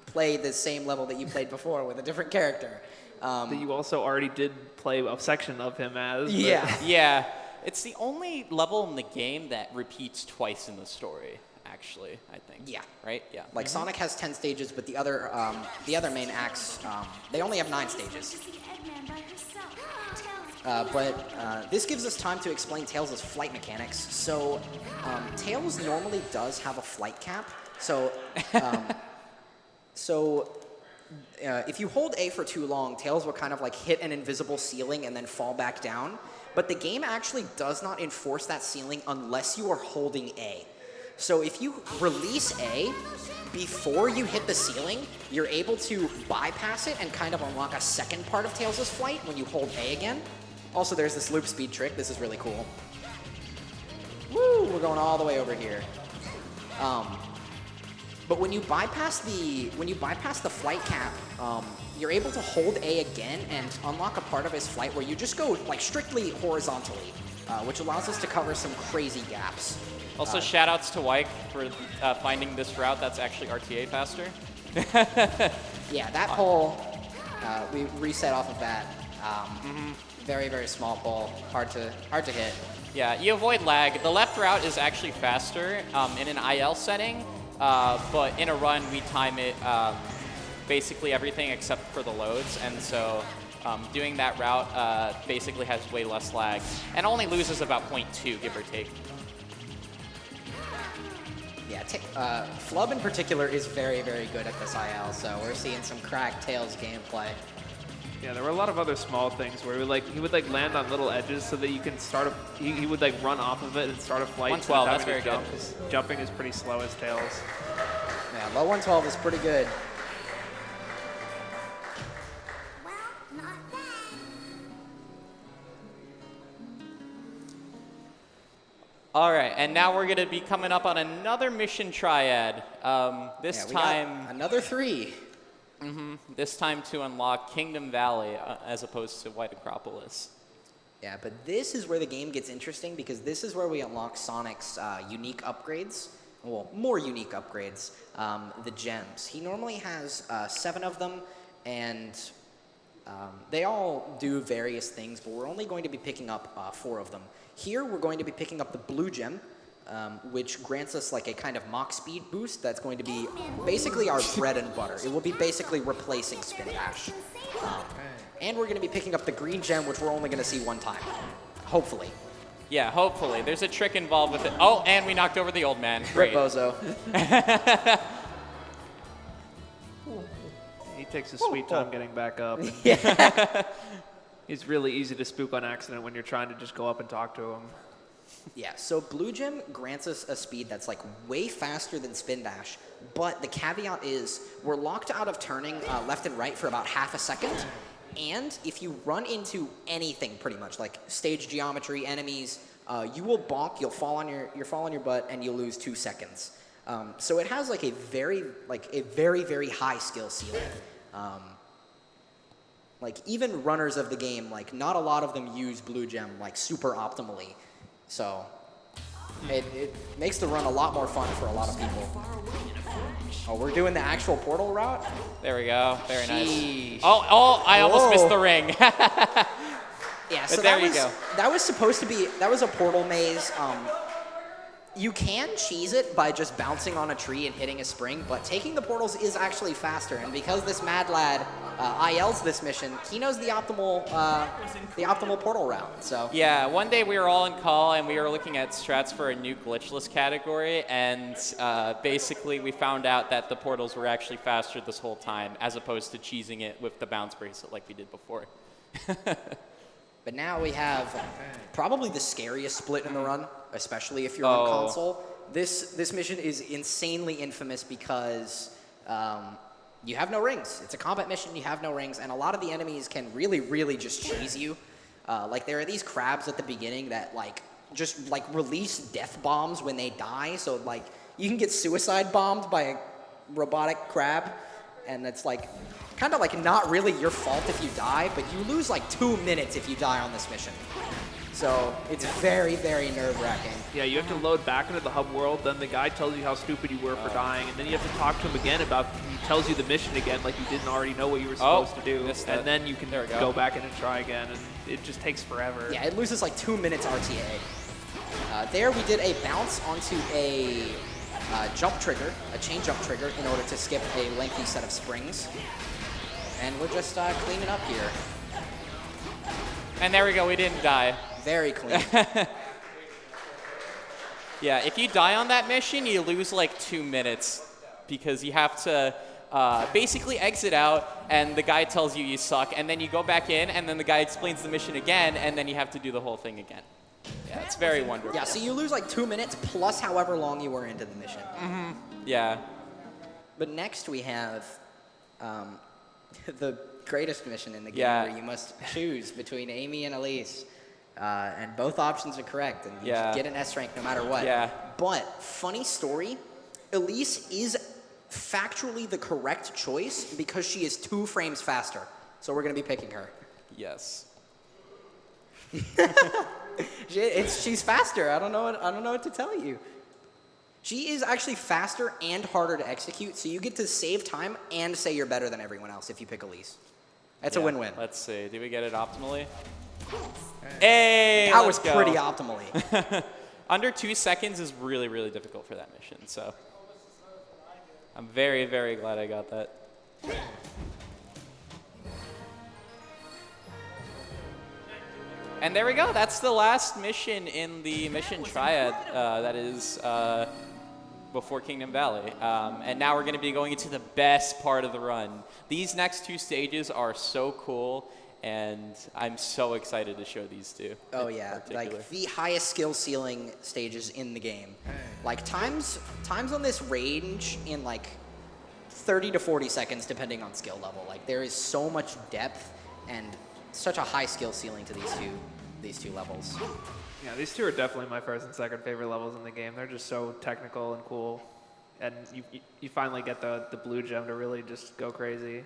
play the same level that you played before with a different character. That you also already did play a section of him as. but- Yeah. Yeah, it's the only level in the game that repeats twice in the story, actually, I think. Yeah. Right? Yeah. Like Sonic has 10 stages, but the other main acts, they only have 9 stages. This gives us time to explain Tails' flight mechanics. So, Tails normally does have a flight cap. So, if you hold A for too long, Tails will kind of like hit an invisible ceiling and then fall back down. But the game actually does not enforce that ceiling unless you are holding A. So if you release A before you hit the ceiling, you're able to bypass it and kind of unlock a second part of Tails' flight when you hold A again. Also, there's this loop speed trick. This is really cool. Woo! We're going all the way over here. But when you bypass the flight cap, you're able to hold A again and unlock a part of his flight where you just go like strictly horizontally, which allows us to cover some crazy gaps. Also, shout-outs to Wyke for finding this route that's actually RTA faster. Yeah, that pole, we reset off of that. Very, very small pole, hard to hit. Yeah, you avoid lag. The left route is actually faster in an IL setting, but in a run, we time it basically everything except for the loads, and so doing that route basically has way less lag, and only loses about 0.2, give or take. Yeah, Flub in particular is very, very good at this IL, so we're seeing some cracked Tails gameplay. Yeah, there were a lot of other small things where he would land on little edges so that you can start he would run off of it and start a flight. 112, that's very good. Jumping is pretty slow as Tails. Yeah, low 112 is pretty good. Well, not bad. All right, and now we're going to be coming up on another mission triad. This time, another 3. This time to unlock Kingdom Valley as opposed to White Acropolis. Yeah, but this is where the game gets interesting because this is where we unlock Sonic's unique upgrades. Well, more unique upgrades, the gems. He normally has 7 of them, and they all do various things, but we're only going to be picking up 4 of them. Here, we're going to be picking up the blue gem, which grants us like a kind of Mach speed boost that's going to be basically our bread and butter. It will be basically replacing Spin Dash. And we're going to be picking up the green gem, which we're only going to see 1 time. Hopefully. Yeah, hopefully. There's a trick involved with it. Oh, and we knocked over the old man. Rip Great. Bozo. He takes a sweet time getting back up. Yeah. He's really easy to spook on accident when you're trying to just go up and talk to him. Yeah, so Blue Gem grants us a speed that's like way faster than Spin Dash, but the caveat is we're locked out of turning left and right for about half a second, and if you run into anything pretty much, like stage geometry, enemies, you will bonk, you'll fall on your butt, and you'll lose 2 seconds. So it has like a very, very high skill ceiling. Like even runners of the game, like not a lot of them use Blue Gem like super optimally. So it makes the run a lot more fun for a lot of people. Oh, we're doing the actual portal route? There we go. Very Sheesh. nice. Oh, I almost missed the ring. Yeah, so there you go. That was supposed to be, that was a portal maze. You can cheese it by just bouncing on a tree and hitting a spring, but taking the portals is actually faster. And because this mad lad ILs this mission, he knows the optimal portal route. So Yeah, one day we were all in call and we were looking at strats for a new glitchless category, and basically we found out that the portals were actually faster this whole time, as opposed to cheesing it with the bounce bracelet like we did before. But now we have probably the scariest split in the run, especially if you're on console. This mission is insanely infamous because you have no rings. It's a combat mission, you have no rings, and a lot of the enemies can really just cheese you. Like there are these crabs at the beginning that just release death bombs when they die, so like you can get suicide bombed by a robotic crab, and it's like kind of like not really your fault if you die, but you lose like 2 minutes if you die on this mission. So it's very nerve-wracking. Yeah, you have to load back into the hub world, then the guy tells you how stupid you were for dying, and then you have to talk to him again he tells you the mission again like you didn't already know what you were supposed to do, and then you can go back in and try again. And it just takes forever. Yeah, it loses like 2 minutes RTA. There we did a bounce onto a jump trigger, a chain jump trigger, in order to skip a lengthy set of springs. And we're just cleaning up here. And there we go, we didn't die. Very clean. Yeah, if you die on that mission, you lose like 2 minutes because you have to basically exit out and the guy tells you suck, and then you go back in and then the guy explains the mission again and then you have to do the whole thing again. Yeah, it's very wonderful. Yeah, so you lose like 2 minutes plus however long you were into the mission. Yeah. But next we have the greatest mission in the game where you must choose between Amy and Elise. And both options are correct, and you get an S rank no matter what. Yeah. But, funny story, Elise is factually the correct choice because she is 2 frames faster. So we're going to be picking her. Yes. She's faster. I don't know what to tell you. She is actually faster and harder to execute, so you get to save time and say you're better than everyone else if you pick Elise. That's a win-win. Let's see. Did we get it optimally? Hey, That was let's go. pretty optimally. Under 2 seconds is really, really difficult for that mission, so I'm very, very glad I got that. And there we go. That's the last mission in the mission triad that is before Kingdom Valley. And now we're going to be going into the best part of the run. These next 2 stages are so cool, and I'm so excited to show these 2. Oh yeah, like the highest skill ceiling stages in the game. Like times on this range in like 30 to 40 seconds depending on skill level. Like there is so much depth and such a high skill ceiling to these two levels. Yeah, these 2 are definitely my first and second favorite levels in the game. They're just so technical and cool. And you finally get the blue gem to really just go crazy.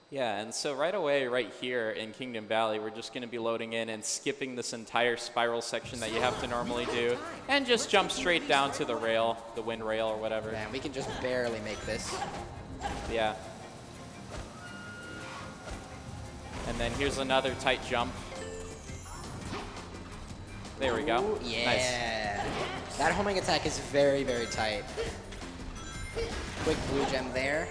Yeah, and so right away, right here in Kingdom Valley, we're just going to be loading in and skipping this entire spiral section that you have to normally do, and just jump straight down to the rail, the wind rail or whatever. Man, we can just barely make this. Yeah. And then here's another tight jump. There we go. Ooh, yeah. Nice. That homing attack is very, very tight. Quick blue gem there.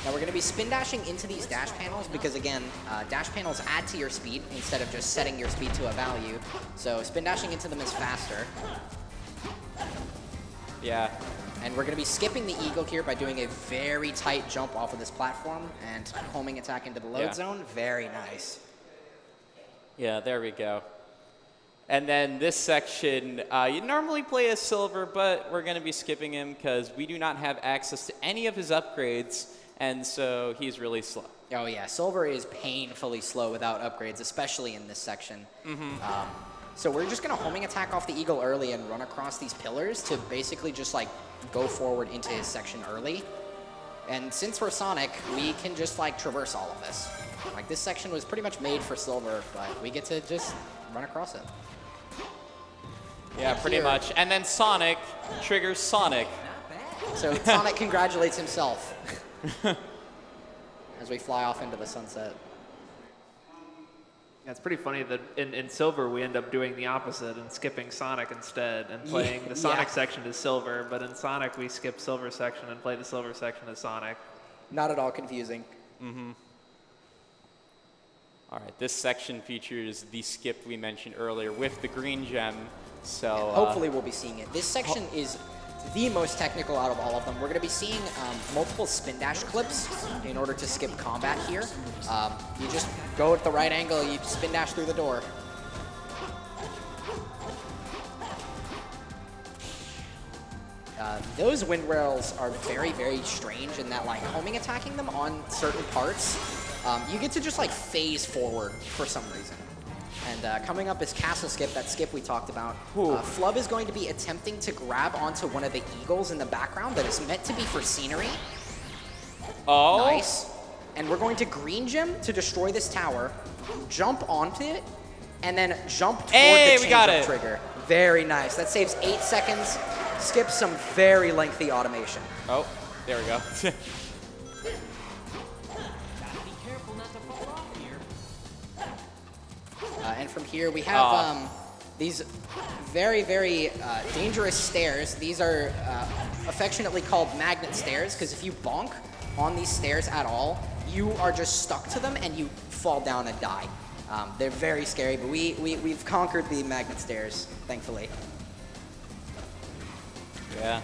Now we're going to be spin dashing into these dash panels because, again, dash panels add to your speed instead of just setting your speed to a value. So spin dashing into them is faster. Yeah. And we're going to be skipping the eagle here by doing a very tight jump off of this platform and homing attack into the load zone. Very nice. Yeah, there we go. And then this section, you normally play as Silver, but we're going to be skipping him because we do not have access to any of his upgrades, and so he's really slow. Oh yeah, Silver is painfully slow without upgrades, especially in this section. So we're just going to homing attack off the eagle early and run across these pillars to basically just like go forward into his section early. And since we're Sonic, we can just like traverse all of this. Like this section was pretty much made for Silver, but we get to just run across it. Yeah, pretty much. And then Sonic triggers Sonic. So Sonic congratulates himself as we fly off into the sunset. Yeah, it's pretty funny that in Silver we end up doing the opposite and skipping Sonic instead and playing the Sonic section as Silver, but in Sonic we skip Silver section and play the Silver section as Sonic. Not at all confusing. All right, this section features the skip we mentioned earlier with the green gem. So hopefully we'll be seeing it. This section is the most technical out of all of them. We're going to be seeing multiple spin dash clips in order to skip combat here. You just go at the right angle, you spin dash through the door. Those wind rails are very, very strange in that, like, homing attacking them on certain parts, you get to just, like, phase forward for some reason. And coming up is Castle Skip, that skip we talked about. Flub is going to be attempting to grab onto one of the eagles in the background that is meant to be for scenery. Oh. Nice. And we're going to green gem to destroy this tower, jump onto it, and then jump toward the change up trigger. Very nice. That saves 8 seconds, skips some very lengthy automation. Oh, there we go. And from here we have these very, very dangerous stairs. These are affectionately called magnet stairs because if you bonk on these stairs at all, you are just stuck to them and you fall down and die. They're very scary, but we've conquered the magnet stairs, thankfully. Yeah.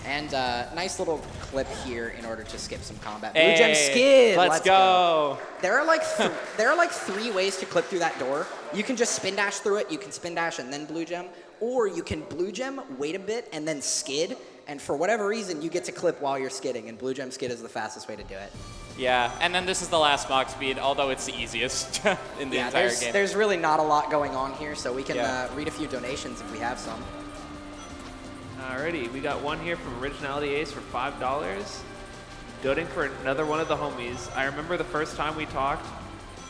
And nice little clip here in order to skip some combat. Hey, Blue gem skid. Let's go. There are like 3 ways to clip through that door. You can just spin dash through it. You can spin dash and then blue gem, or you can blue gem, wait a bit, and then skid. And for whatever reason, you get to clip while you're skidding, and blue gem skid is the fastest way to do it. Yeah, and then this is the last Mach speed, although it's the easiest in the entire game. There's really not a lot going on here, so we can read a few donations if we have some. Alrighty, we got one here from Originality Ace for $5. Donating for another one of the homies. I remember the first time we talked,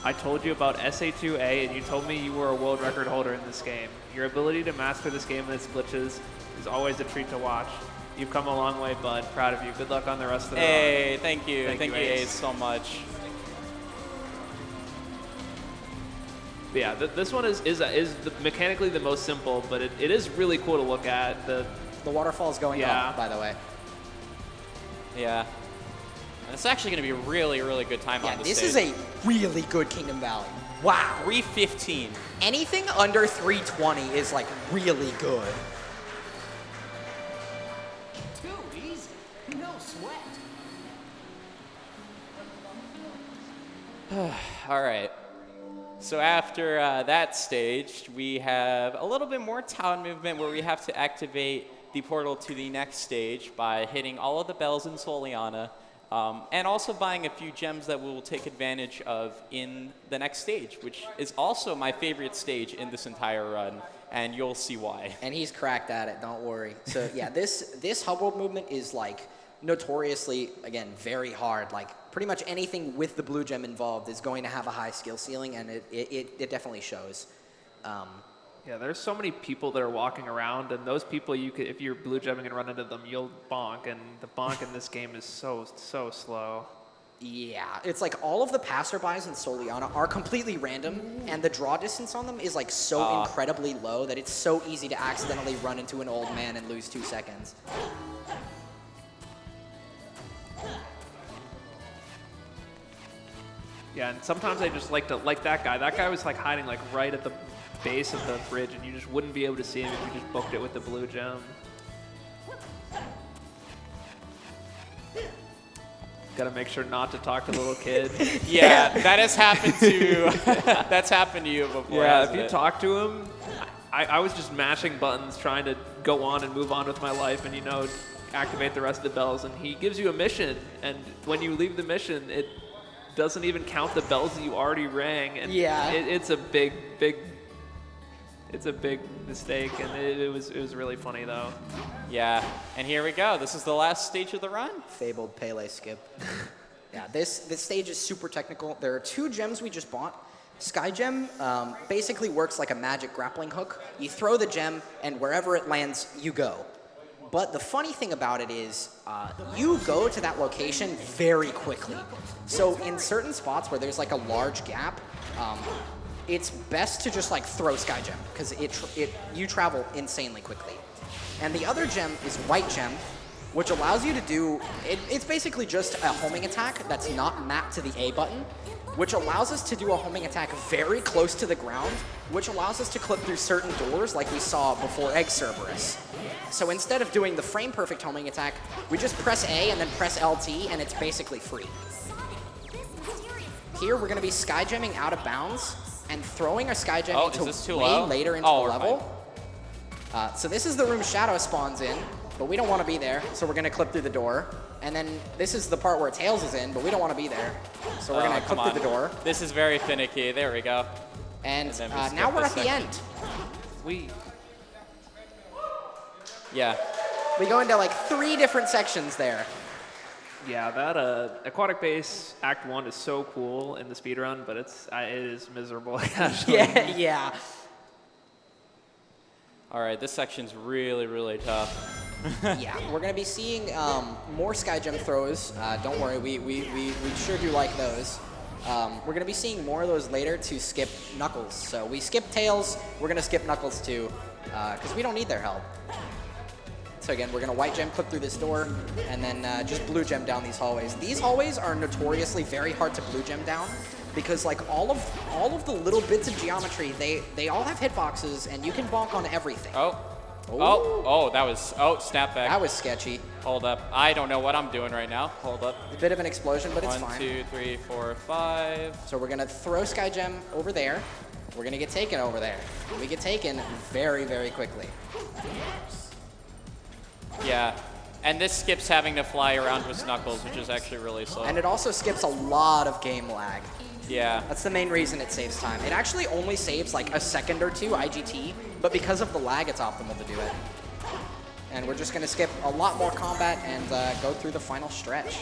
I told you about SA2A and you told me you were a world record holder in this game. Your ability to master this game and its glitches is always a treat to watch. You've come a long way, bud. Proud of you. Good luck on the rest of the run. Hey, thank you. Thank you, Ace, so much. But yeah, this one is mechanically the most simple, but it is really cool to look at. The waterfall's going up, by the way. Yeah. And it's actually going to be a really, really good time on this stage. This is a really good Kingdom Valley. Wow. 315. Anything under 320 is like really good. Too easy. No sweat. All right. So after that stage, we have a little bit more town movement where we have to activate the portal to the next stage by hitting all of the bells in Soliana, and also buying a few gems that we will take advantage of in the next stage, which is also my favorite stage in this entire run, and you'll see why. And he's cracked at it, don't worry. So yeah, this hub world movement is like notoriously, again, very hard. Like pretty much anything with the blue gem involved is going to have a high skill ceiling, and it definitely shows. Yeah, there's so many people that are walking around, and those people, if you're blue gemming and run into them, you'll bonk, and the bonk in this game is so slow. Yeah, it's like all of the passerbys in Soliana are completely random, and the draw distance on them is like so incredibly low that it's so easy to accidentally run into an old man and lose 2 seconds. Yeah, and sometimes I just like that guy. That guy was like hiding like right at the base of the bridge, and you just wouldn't be able to see him if you just booked it with the blue gem. Gotta make sure not to talk to the little kid. Yeah, that has happened to that's happened to you before. Yeah, if you talk to him, I was just mashing buttons trying to go on and move on with my life, and activate the rest of the bells, and he gives you a mission, and when you leave the mission, it doesn't even count the bells that you already rang, and it's a big mistake, and it was really funny though. Yeah, and here we go. This is the last stage of the run. Fabled Pele skip. Yeah, this stage is super technical. There are 2 gems we just bought. Sky Gem basically works like a magic grappling hook. You throw the gem, and wherever it lands, you go. But the funny thing about it is you go to that location very quickly. So in certain spots where there's like a large gap, it's best to just like throw Sky Gem because you travel insanely quickly. And the other gem is White Gem, which allows you to do, it's basically just a homing attack that's not mapped to the A button, which allows us to do a homing attack very close to the ground, which allows us to clip through certain doors like we saw before Egg Cerberus. So instead of doing the frame perfect homing attack, we just press A and then press LT, and it's basically free. Here we're going to be Sky Gemming out of bounds and throwing our Sky Gem way later into the level. So this is the room Shadow spawns in, but we don't want to be there, so we're going to clip through the door. And then this is the part where Tails is in, but we don't want to be there, so we're going to clip through the door. This is very finicky. There we go. And now we're at the end. Yeah. We go into like 3 different sections there. Yeah, that Aquatic Base Act 1 is so cool in the speedrun, but it is miserable actually. Yeah. All right, this section's really, really tough. Yeah, we're going to be seeing more Sky Gem throws. Don't worry, we sure do like those. We're going to be seeing more of those later to skip Knuckles. So we skip Tails, we're going to skip Knuckles too, because we don't need their help. So again, we're going to white gem clip through this door, and then just blue gem down these hallways. These hallways are notoriously very hard to blue gem down, because like all of the little bits of geometry, they all have hitboxes, and you can bonk on everything. That was, snap back. That was sketchy. Hold up. I don't know what I'm doing right now. Hold up. A bit of an explosion, but it's 1, fine. 2, 3, 4, 5. So we're going to throw Sky Gem over there. We're going to get taken over there. And we get taken very, very quickly. Yeah. And this skips having to fly around with Knuckles, which is actually really slow. And it also skips a lot of game lag. Yeah. That's the main reason it saves time. It actually only saves like a second or two IGT, but because of the lag, it's optimal to do it. And we're just going to skip a lot more combat and go through the final stretch.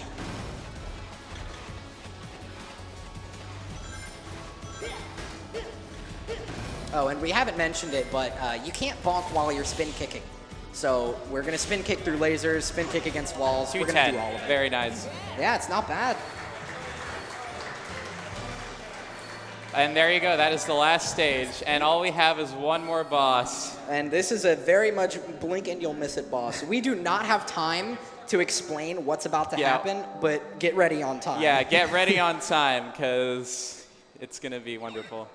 Oh, and we haven't mentioned it, but you can't bonk while you're spin kicking. So we're going to spin kick through lasers, spin kick against walls. We're going to do all of it. Very nice. Yeah, it's not bad. And there you go. That is the last stage. And all we have is one more boss. And this is a very much blink and you'll miss it boss. We do not have time to explain what's about to happen, but get ready on time. Yeah, get ready on time, because it's going to be wonderful.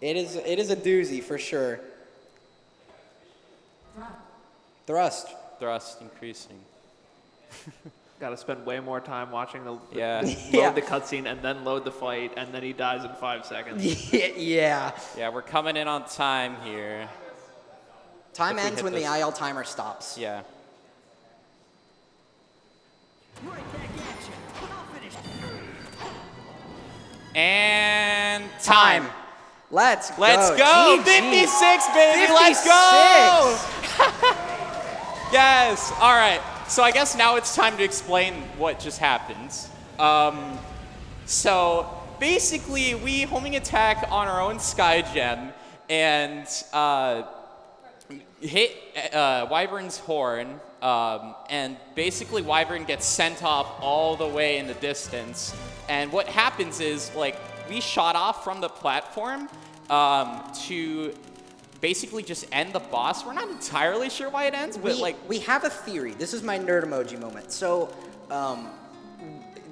It is a doozy for sure. Thrust. Thrust increasing. Got to spend way more time watching the load Yeah. the cutscene and then load the fight, and then he dies in 5 seconds. Yeah. Yeah, we're coming in on time here. Time If we ends hit when this. the IL timer stops. Yeah. Right back at you. I'll finish. And Time. Let's go. go. GG. 56, baby. Let's go. Yes. All right. So I guess now it's time to explain what just happened. So basically, we homing attack on our own Sky Gem and hit Wyvern's horn, and basically Wyvern gets sent off all the way in the distance. And what happens is, like, we shot off from the platform to basically just end the boss. We're not entirely sure why it ends, but we have a theory. This is my nerd emoji moment. So,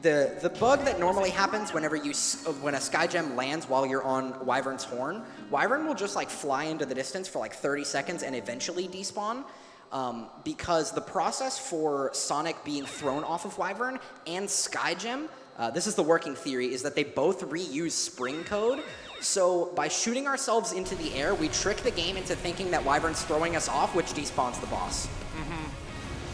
the bug that normally happens whenever when a Sky Gem lands while you're on Wyvern's horn, Wyvern will just like fly into the distance for like 30 seconds and eventually despawn. Because the process for Sonic being thrown off of Wyvern and Sky Gem, this is the working theory, is that they both reuse spring code. So by shooting ourselves into the air, we trick the game into thinking that Wyvern's throwing us off, which despawns the boss.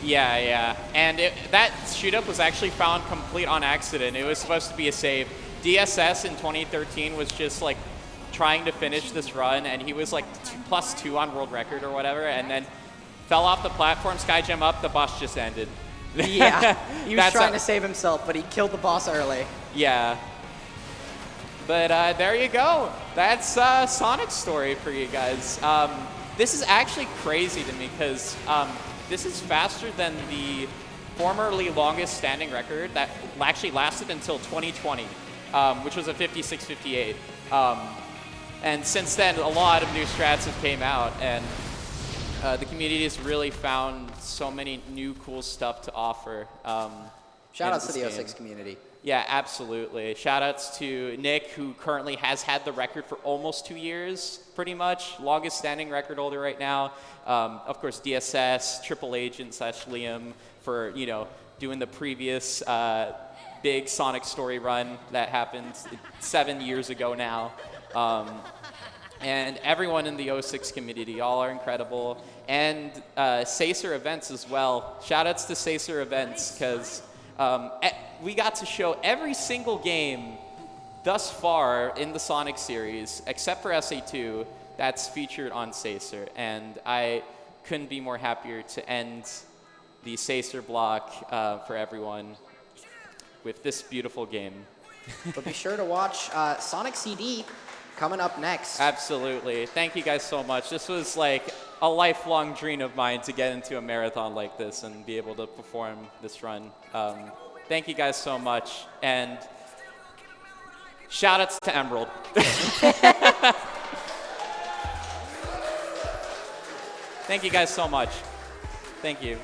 Yeah. And that shoot-up was actually found complete on accident. It was supposed to be a save. DSS in 2013 was just like trying to finish this run, and he was like +2 on world record or whatever, and then fell off the platform, Sky Gem up, the boss just ended. Yeah, he was trying to save himself, but he killed the boss early. Yeah. But there you go. That's Sonic's story for you guys. This is actually crazy to me because this is faster than the formerly longest standing record that actually lasted until 2020, which was a 56:58. And since then, a lot of new strats have came out, and the community has really found so many new cool stuff to offer. Shoutouts to the 06 community. Yeah, absolutely. Shoutouts to Nick, who currently has had the record for almost 2 years, pretty much. Longest standing record holder right now. Of course, DSS, Triple Agent / Liam for, doing the previous big Sonic story run that happened 7 years ago now. And everyone in the 06 community, all are incredible. And Sacer Events as well. Shoutouts to Sacer Events, because we got to show every single game thus far in the Sonic series, except for SA2, that's featured on Sacer. And I couldn't be more happier to end the Sacer block for everyone with this beautiful game. But be sure to watch Sonic CD coming up next. Absolutely. Thank you guys so much. This was like a lifelong dream of mine to get into a marathon like this and be able to perform this run. Thank you guys so much. And Shoutouts to Emerald. Thank you guys so much. Thank you.